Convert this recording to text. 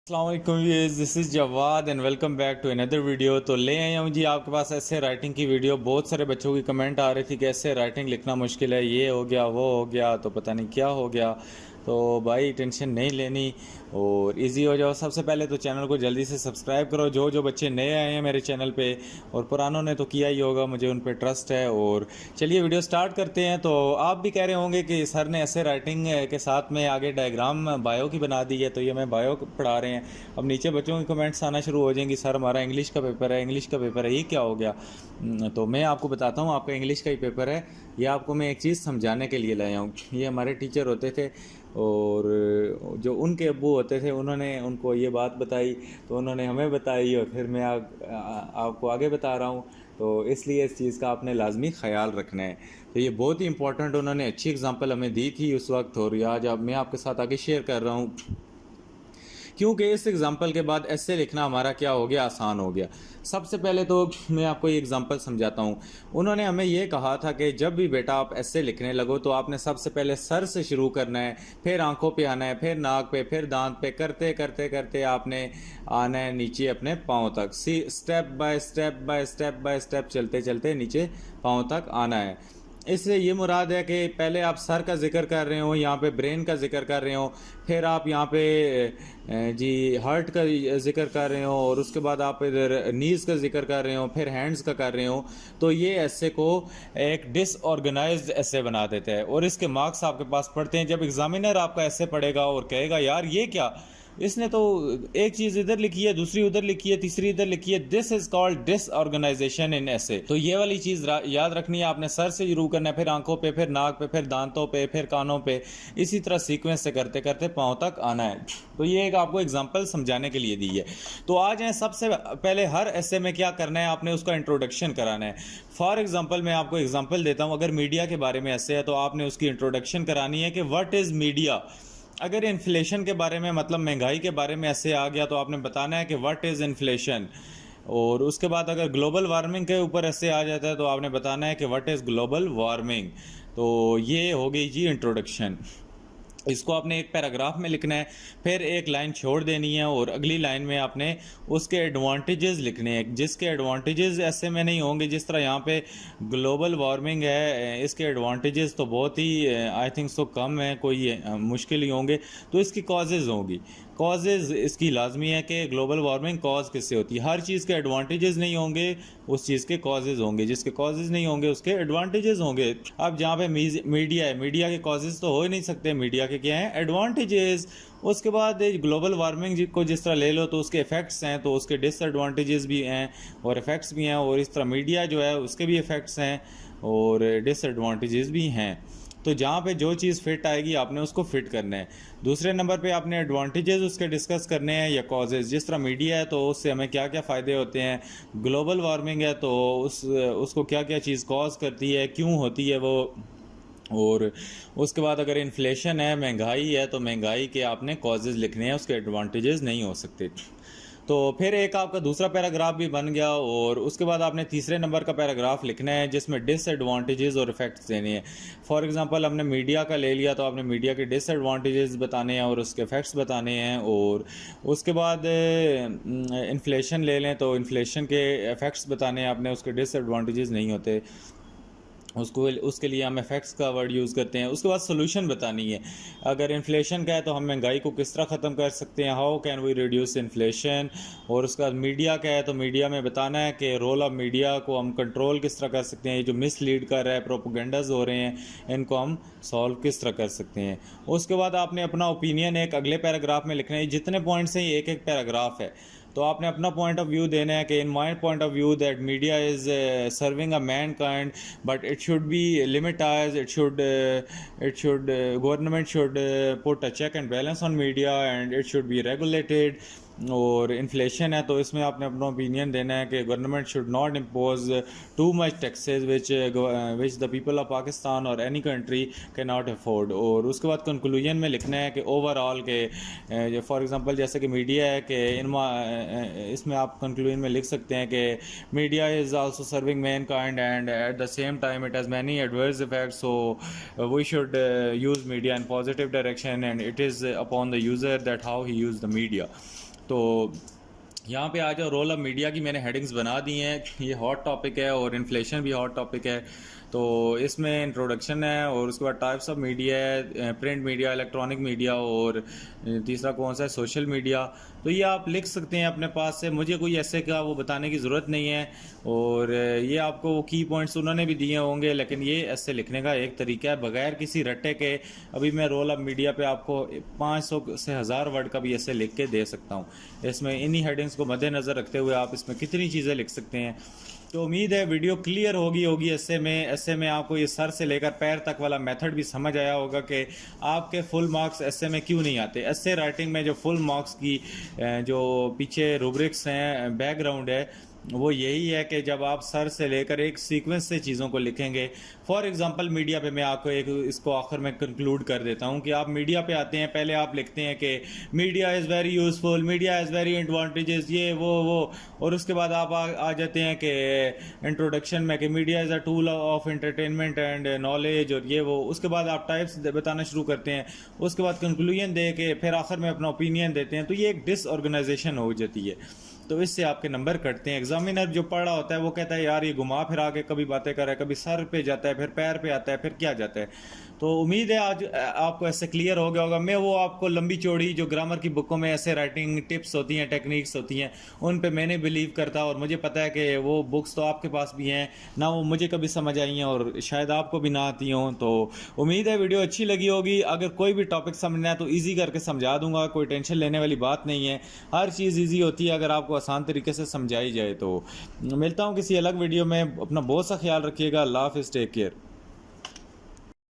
अस्सलाम वालेकुम viewers, this is Jawad and welcome back to another video. तो ले आया हूँ जी आपके पास ऐसे राइटिंग की वीडियो। बहुत सारे बच्चों की कमेंट आ रही थी कि ऐसे राइटिंग लिखना मुश्किल है, ये हो गया वो हो गया तो पता नहीं क्या हो गया। तो भाई टेंशन नहीं लेनी और इजी हो जाओ। सबसे पहले तो चैनल को जल्दी से सब्सक्राइब करो, जो जो बच्चे नए आए हैं मेरे चैनल पे, और पुरानों ने तो किया ही होगा, मुझे उन पे ट्रस्ट है। और चलिए वीडियो स्टार्ट करते हैं। तो आप भी कह रहे होंगे कि सर ने ऐसे राइटिंग के साथ में आगे डायग्राम बायो की बना दी है, तो ये मैं बायो पढ़ा रहे हैं। अब नीचे बच्चों के कमेंट्स आना शुरू हो जाएंगी, सर हमारा इंग्लिश का पेपर है, इंग्लिश का पेपर है, ये क्या हो गया। तो मैं आपको बताता हूँ, आपका इंग्लिश का ही पेपर है। ये आपको मैं एक चीज़ समझाने के लिए लाया हूँ। ये हमारे टीचर होते थे और जो उनके अब्बू होते थे, उन्होंने उनको ये बात बताई, तो उन्होंने हमें बताई और फिर मैं आपको आगे बता रहा हूँ। तो इसलिए इस चीज़ का आपने लाजमी ख्याल रखना है। तो ये बहुत ही इंपॉर्टेंट, उन्होंने अच्छी एग्जांपल हमें दी थी उस वक्त, और आज मैं आपके साथ आगे शेयर कर रहा हूँ। क्योंकि इस एग्जाम्पल के बाद ऐसे लिखना हमारा क्या हो गया, आसान हो गया। सबसे पहले तो मैं आपको ये एग्जाम्पल समझाता हूँ। उन्होंने हमें ये कहा था कि जब भी बेटा आप ऐसे लिखने लगो तो आपने सबसे पहले सर से शुरू करना है, फिर आंखों पे आना है, फिर नाक पे, फिर दांत पे, करते करते करते आपने आना है नीचे अपने पाँव तक। Step by step by step by step चलते चलते नीचे पाँव तक आना है। इससे ये मुराद है कि पहले आप सर का जिक्र कर रहे हो, यहाँ पे ब्रेन का जिक्र कर रहे हो, फिर आप यहाँ पे जी हार्ट का जिक्र कर रहे हो, और उसके बाद आप इधर नीज़ का जिक्र कर रहे हो, फिर हैंड्स का कर रहे हो। तो ये ऐसे को एक डिसऑर्गेनाइज्ड ऐसे बना देता है, और इसके मार्क्स आपके पास पड़ते हैं। जब एग्जामिनर आपका ऐसे पढ़ेगा और कहेगा यार ये क्या, इसने तो एक चीज इधर लिखी है, दूसरी उधर लिखी है, तीसरी इधर लिखी है, दिस इज कॉल्ड डिसऑर्गेनाइजेशन इन ऐसे। तो ये वाली चीज याद रखनी है। आपने सर से शुरू करना है, फिर आंखों पे, फिर नाक पे, फिर दांतों पे, फिर कानों पे, इसी तरह सीक्वेंस से करते करते पाँव तक आना है। तो ये एक आपको एग्जाम्पल समझाने के लिए दी है। तो आज है, सबसे पहले हर ऐसे में क्या करना है, आपने उसका इंट्रोडक्शन कराना है। फॉर एग्जाम्पल मैं आपको एग्जाम्पल देता हूँ, अगर मीडिया के बारे में ऐसे है तो आपने उसकी इंट्रोडक्शन करानी है कि व्हाट इज मीडिया। अगर इन्फ्लेशन के बारे में, मतलब महंगाई के बारे में ऐसे आ गया, तो आपने बताना है कि व्हाट इज़ इन्फ्लेशन। और उसके बाद अगर ग्लोबल वार्मिंग के ऊपर ऐसे आ जाता है तो आपने बताना है कि व्हाट इज़ ग्लोबल वार्मिंग। तो ये हो गई जी इंट्रोडक्शन। इसको आपने एक पैराग्राफ में लिखना है, फिर एक लाइन छोड़ देनी है और अगली लाइन में आपने उसके एडवांटेजेस लिखने हैं, जिसके एडवांटेजेस ऐसे में नहीं होंगे। जिस तरह यहाँ पे ग्लोबल वार्मिंग है, इसके एडवांटेजेस तो बहुत ही आई थिंक सो कम है, कोई मुश्किल ही होंगे। तो इसकी कॉजेज़ होंगी, कॉजेज़ इसकी लाजमी है कि ग्लोबल वार्मिंग कॉज किससे होती है। हर चीज़ के एडवांटेजेस नहीं होंगे, उस चीज़ के कॉजेज़ होंगे। जिसके कॉजेज़ नहीं होंगे उसके एडवांटेजेस होंगे। अब जहाँ पे मीडिया है, मीडिया के कॉजेज़ तो हो ही नहीं सकते, मीडिया के क्या हैं, एडवांटेजेस। उसके बाद ग्लोबल वार्मिंग को जिस तरह ले लो तो उसके इफ़ेक्ट्स हैं, तो उसके डिसएडवांटेजेस भी हैं और इफ़ेक्ट्स भी हैं, और इस तरह मीडिया जो है उसके भी इफ़ेक्ट्स हैं और डिसएडवांटेजेस भी हैं। तो जहाँ पे जो चीज़ फिट आएगी आपने उसको फिट करना है। दूसरे नंबर पे आपने एडवांटेजेस उसके डिस्कस करने हैं या कॉजेज़। जिस तरह मीडिया है तो उससे हमें क्या क्या फ़ायदे होते हैं, ग्लोबल वार्मिंग है तो उसको क्या क्या चीज़ कॉज करती है, क्यों होती है वो। और उसके बाद अगर इन्फ्लेशन है, महंगाई है, तो महंगाई के आपने कॉजेज़ लिखने हैं, उसके एडवांटेजेस नहीं हो सकते। तो फिर एक आपका दूसरा पैराग्राफ भी बन गया, और उसके बाद आपने तीसरे नंबर का पैराग्राफ लिखना है जिसमें डिसएडवांटेजेस और इफेक्ट्स देने हैं। फॉर एग्जांपल हमने मीडिया का ले लिया, तो आपने मीडिया के डिसएडवांटेजेस बताने हैं और उसके इफेक्ट्स बताने हैं। और उसके बाद इन्फ्लेशन ले लें तो इन्फ्लेशन के इफेक्ट्स बताने हैं आपने, उसके डिसएडवांटेजेस नहीं होते उसको, उसके लिए हम इफेक्ट्स का वर्ड यूज़ करते हैं। उसके बाद सोल्यूशन बतानी है। अगर इन्फ्लेशन का है तो हम महंगाई को किस तरह ख़त्म कर सकते हैं, how can we reduce inflation. और उसके बाद मीडिया का है तो मीडिया में बताना है कि रोल ऑफ मीडिया को हम कंट्रोल किस तरह कर सकते हैं, ये जो मिसलीड कर रहा है, प्रोपोगंडाज हो रहे हैं, इनको हम सॉल्व किस तरह कर सकते हैं। उसके बाद आपने अपना ओपिनियन एक अगले पैराग्राफ में लिखना है। जितने पॉइंट्स हैं, एक एक पैराग्राफ है, तो आपने अपना पॉइंट ऑफ व्यू देना है कि in my point of view that media is serving a mankind, but it should be limitize, government should put a check and balance on media and it should be regulated, और inflation है, तो इसमें आपने अपना opinion देना है कि government should not impose too much taxes which the people of Pakistan और any country can not afford. और उसके बाद कंक्लूजन में लिखना है कि ओवरऑल के फॉर एग्जांपल जैसे कि मीडिया है कि इसमें आप कंक्लूजन में लिख सकते हैं कि media is also serving mankind and at the same time it has many adverse effects, so we should use media in positive direction and it is upon the user that how he use the media. तो यहाँ पे आज role of media की मैंने headings बना दी हैं। ये hot topic है और इन्फ्लेशन भी हॉट टॉपिक है। तो इसमें इंट्रोडक्शन है और उसके बाद टाइप्स ऑफ मीडिया है, प्रिंट मीडिया, इलेक्ट्रॉनिक मीडिया और तीसरा कौन सा है, सोशल मीडिया। तो ये आप लिख सकते हैं अपने पास से, मुझे कोई ऐसे का वो बताने की ज़रूरत नहीं है। और ये आपको की पॉइंट्स उन्होंने भी दिए होंगे, लेकिन ये ऐसे लिखने का एक तरीका है बगैर किसी रट्टे के। अभी मैं रोल ऑफ मीडिया पे आपको 500 से 1000 वर्ड का भी ऐसे लिख के दे सकता हूँ। इसमें इन्हीं हेडिंग्स को मद्देनज़र रखते हुए आप इसमें कितनी चीज़ें लिख सकते हैं। तो उम्मीद है वीडियो क्लियर होगी ऐसे में आपको ये सर से लेकर पैर तक वाला मेथड भी समझ आया होगा कि आपके फुल मार्क्स ऐसे में क्यों नहीं आते। ऐसे राइटिंग में जो फुल मार्क्स की जो पीछे रूब्रिक्स हैं, बैकग्राउंड है, वो यही है कि जब आप सर से लेकर एक सीक्वेंस से चीज़ों को लिखेंगे। फॉर एग्जांपल मीडिया पे मैं आपको एक इसको आखिर में कंक्लूड कर देता हूँ कि आप मीडिया पे आते हैं, पहले आप लिखते हैं कि media is very useful, media is very advantages, ये वो और उसके बाद आप आ जाते हैं कि इंट्रोडक्शन में कि media is a tool of entertainment and knowledge और ये वो। उसके बाद आप टाइप्स बताना शुरू करते हैं, उसके बाद कंक्लूजन दे के फिर आखिर में अपना ओपिनियन देते हैं। तो ये एक डिसऑर्गेनाइजेशन हो जाती है, तो इससे आपके नंबर कटते हैं। एग्जामिनर जो पढ़ रहा होता है वो कहता है यार ये घुमा फिरा के कभी बातें कर रहा है, कभी सर पे जाता है, फिर पैर पे आता है, फिर क्या जाता है। तो उम्मीद है आज आपको ऐसे क्लियर हो गया होगा। मैं वो आपको लंबी चौड़ी जो ग्रामर की बुकों में ऐसे राइटिंग टिप्स होती हैं, टेक्निक्स होती हैं, उन पे मैंने बिलीव करता और मुझे पता है कि वो बुक्स तो आपके पास भी हैं ना, वो मुझे कभी समझ आई हैं और शायद आपको भी ना आती हों। तो उम्मीद है वीडियो अच्छी लगी होगी। अगर कोई भी टॉपिक समझना है तो ईजी करके समझा दूंगा, कोई टेंशन लेने वाली बात नहीं है। हर चीज़ ईजी होती है अगर आपको आसान तरीके से समझाई जाए। तो मिलता हूँ किसी अलग वीडियो में। अपना बहुत सा ख्याल रखिएगा। अल्लाह हाफिज़, टेक केयर।